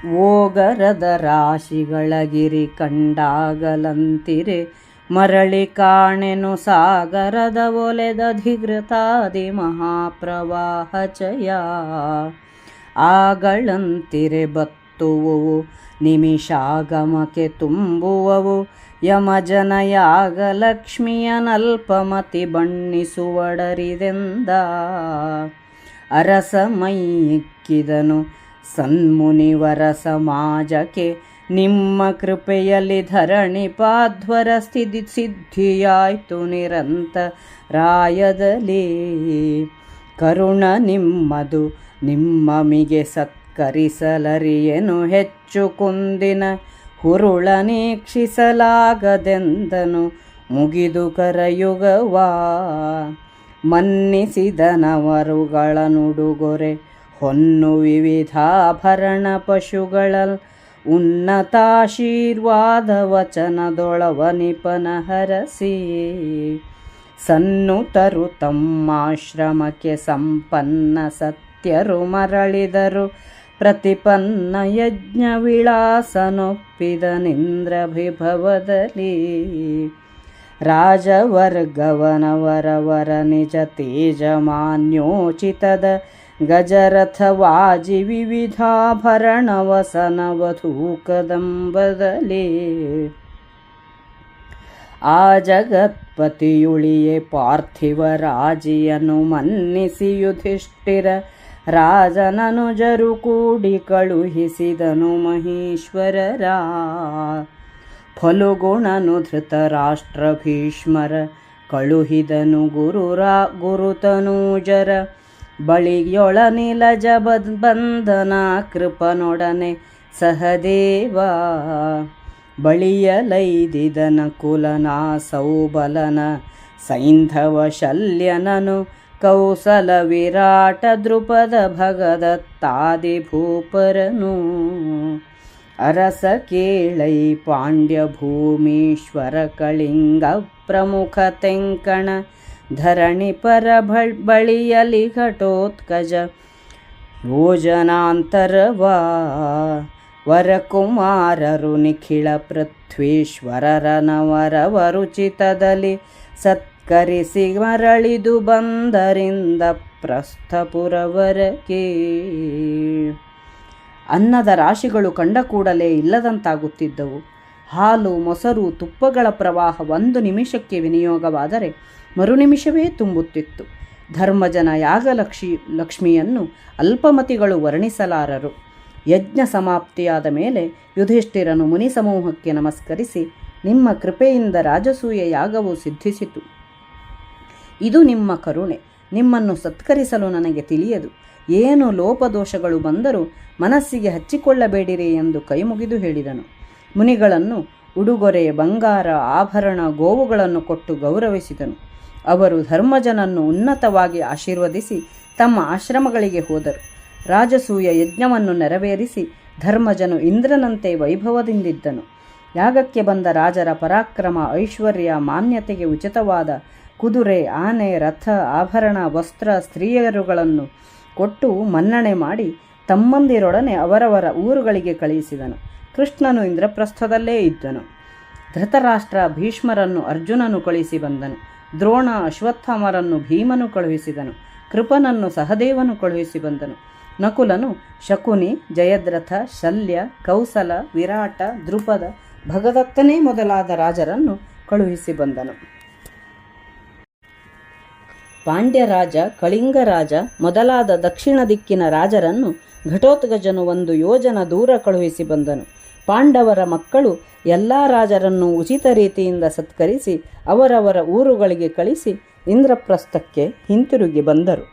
ಓಗರದ ರಾಶಿಗಳಗಿರಿ ಕಂಡಾಗಲಂತಿರೆ ಮರಳಿ ಕಾಣೆನು ಸಾಗರದ ಒಲೆದಧಿಗೃತಾದಿ ಮಹಾಪ್ರವಾಹ ಚಯ. ಆಗಳಂತಿರೆ ಬತ್ತುವುವು ನಿಮಿಷಾಗಮಕ್ಕೆ ತುಂಬುವವು ಯಮಜನ ಯಾಗ ಲಕ್ಷ್ಮಿಯನಲ್ಪಮತಿ ಬಣ್ಣಿಸುವಡರಿದೆಂದ. ಅರಸ ಮೈಯಿಕ್ಕಿದನು ಸನ್ಮುನಿವರ ಸಮಾಜಕ್ಕೆ ನಿಮ್ಮ ಕೃಪೆಯಲ್ಲಿ ಧರಣಿಪಾಧ್ವರ ಸಿದ್ಧಿಯಾಯ್ತು ನಿರಂತರಾಯದಲ್ಲಿ. ಕರುಣ ನಿಮ್ಮದು ನಿಮ್ಮಮಿಗೆ ಸತ್ಕರಿಸಲರಿಯೆನು ಹೆಚ್ಚು ಕುಂದಿನ ಹುರುಳ ನೀಕ್ಷಿಸಲಾಗದೆಂದನು ಮುಗಿದು ಕರಯುಗವಾ. ಮನ್ನಿಸಿದನವರುಗಳ ನುಡುಗೊರೆ ಹೊನ್ನು ವಿವಿಧಾಭರಣ ಪಶುಗಳ ಉನ್ನತಾಶೀರ್ವಾದ ವಚನದೊಳವನಿಪನ ಹರಸಿ. ಸನ್ನುತರು ತಮ್ಮಾಶ್ರಮಕ್ಕೆ ಸಂಪನ್ನ ಸತ್ಯರು ಮರಳಿದರು ಪ್ರತಿಪನ್ನ ಯಜ್ಞ ವಿಳಾಸನೊಪ್ಪಿದನಿಂದ್ರಭಿಭವದಲ್ಲಿ. ರಾಜವರ್ಗವನವರವರ ನಿಜ ತೇಜಮಾನ್ಯೋಚಿತದ ಗಜರಥವಾಜಿ ವಿವಿಧಾಭರಣ ವಸನವಧೂಕದಂಬದಲ್ಲಿ. ಆ ಜಗತ್ಪತಿಯುಳಿಯೇ ಪಾರ್ಥಿವ ರಾಜಿಯನ್ನು ಮನ್ನಿಸಿ ಯುಧಿಷ್ಠಿರ ರಾಜನನುಜರು ಕೂಡಿ ಕಳುಹಿಸಿದನು ಮಹೇಶ್ವರರ. ಫಲುಗುಣನು ಧೃತರಾಷ್ಟ್ರ ಭೀಷ್ಮರ ಕಳುಹಿದನು ಗುರುತನೂಜರ ಬಳಿಯೊಳನಿಲಜ ಬಂಧನ ಕೃಪನೊಡನೆ ಸಹದೇವ. ಬಳಿಯಲೈದಿದನ ಕುಲನ ಸೌಬಲನ ಸೈಂಧವ ಶಲ್ಯನನು ಕೌಸಲ ವಿರಾಟ ದೃಪದ ಭಗದತ್ತಾದಿ ಭೂಪರನು. ಅರಸ ಕೇಳೈ ಪಾಂಡ್ಯ ಭೂಮೀಶ್ವರ ಕಳಿಂಗ ಪ್ರಮುಖ ತೆಂಕಣ ಧರಣಿಪರ ಬಳಿಯಲಿ ಘಟೋತ್ಕಜ ಯೋಜನಾಂತರವಾ. ವರಕುಮಾರರು ನಿಖಿಳ ಪೃಥ್ವೀಶ್ವರರನವರವರುಚಿತದಲ್ಲಿ ಸತ್ಕರಿಸಿ ಮರಳಿದು ಬಂದರಿಂದ ಪ್ರಸ್ಥಪುರವರಕ್ಕೆ. ಅನ್ನದ ರಾಶಿಗಳು ಕಂಡ ಕೂಡಲೇ ಇಲ್ಲದಂತಾಗುತ್ತಿದ್ದವು. ಹಾಲು ಮೊಸರು ತುಪ್ಪಗಳ ಪ್ರವಾಹ ಒಂದು ನಿಮಿಷಕ್ಕೆ ವಿನಿಯೋಗವಾದರೆ ಮರುನಿಮಿಷವೇ ತುಂಬುತ್ತಿತ್ತು. ಧರ್ಮಜನ ಲಕ್ಷ್ಮಿಯನ್ನು ಅಲ್ಪಮತಿಗಳು ವರ್ಣಿಸಲಾರರು. ಯಜ್ಞ ಸಮಾಪ್ತಿಯಾದ ಮೇಲೆ ಯುಧಿಷ್ಠಿರನು ಮುನಿ ಸಮೂಹಕ್ಕೆ ನಮಸ್ಕರಿಸಿ, ನಿಮ್ಮ ಕೃಪೆಯಿಂದ ರಾಜಸೂಯ ಯಾಗವು ಸಿದ್ಧಿಸಿತು. ಇದು ನಿಮ್ಮ ಕರುಣೆ. ನಿಮ್ಮನ್ನು ಸತ್ಕರಿಸಲು ನನಗೆ ತಿಳಿಯದು. ಏನು ಲೋಪದೋಷಗಳು ಬಂದರೂ ಮನಸ್ಸಿಗೆ ಹಚ್ಚಿಕೊಳ್ಳಬೇಡಿರಿ ಎಂದು ಕೈಮುಗಿದು ಹೇಳಿದನು. ಮುನಿಗಳನ್ನು ಉಡುಗೊರೆ ಬಂಗಾರ ಆಭರಣ ಗೋವುಗಳನ್ನು ಕೊಟ್ಟು ಗೌರವಿಸಿದನು. ಅವರು ಧರ್ಮಜನನ್ನು ಉನ್ನತವಾಗಿ ಆಶೀರ್ವದಿಸಿ ತಮ್ಮ ಆಶ್ರಮಗಳಿಗೆ ಹೋದರು. ರಾಜಸೂಯ ಯಜ್ಞವನ್ನು ನೆರವೇರಿಸಿ ಧರ್ಮಜನು ಇಂದ್ರನಂತೆ ವೈಭವದಿಂದಿದ್ದನು. ಯಾಗಕ್ಕೆ ಬಂದ ರಾಜರ ಪರಾಕ್ರಮ ಐಶ್ವರ್ಯ ಮಾನ್ಯತೆಗೆ ಉಚಿತವಾದ ಕುದುರೆ ಆನೆ ರಥ ಆಭರಣ ವಸ್ತ್ರ ಸ್ತ್ರೀಯರುಗಳನ್ನು ಕೊಟ್ಟು ಮನ್ನಣೆ ಮಾಡಿ ತಮ್ಮಂದಿರೊಡನೆ ಅವರವರ ಊರುಗಳಿಗೆ ಕಳುಹಿಸಿದನು. ಕೃಷ್ಣನು ಇಂದ್ರಪ್ರಸ್ಥದಲ್ಲೇ ಇದ್ದನು. ಧೃತರಾಷ್ಟ್ರ ಭೀಷ್ಮರನ್ನು ಅರ್ಜುನನು ಕಳುಹಿಸಿ ಬಂದನು. ದ್ರೋಣ ಅಶ್ವತ್ಥಾಮರನ್ನು ಭೀಮನು ಕಳುಹಿಸಿದನು. ಕೃಪನನ್ನು ಸಹದೇವನು ಕಳುಹಿಸಿ ಬಂದನು. ನಕುಲನು ಶಕುನಿ ಜಯದ್ರಥ ಶಲ್ಯ ಕೌಸಲ ವಿರಾಟ ದೃಪದ ಭಗದತ್ತನೇ ಮೊದಲಾದ ರಾಜರನ್ನು ಕಳುಹಿಸಿ ಬಂದನು. ಪಾಂಡ್ಯರಾಜ ಕಳಿಂಗರಾಜ ಮೊದಲಾದ ದಕ್ಷಿಣ ದಿಕ್ಕಿನ ರಾಜರನ್ನು ಘಟೋತ್ಕಜನು 1 ಯೋಜನ ದೂರ ಕಳುಹಿಸಿ ಬಂದನು. ಪಾಂಡವರ ಮಕ್ಕಳು ಎಲ್ಲ ರಾಜರನ್ನು ಉಚಿತ ರೀತಿಯಿಂದ ಸತ್ಕರಿಸಿ ಅವರವರ ಊರುಗಳಿಗೆ ಕಳಿಸಿ ಇಂದ್ರಪ್ರಸ್ಥಕ್ಕೆ ಹಿಂತಿರುಗಿ ಬಂದರು.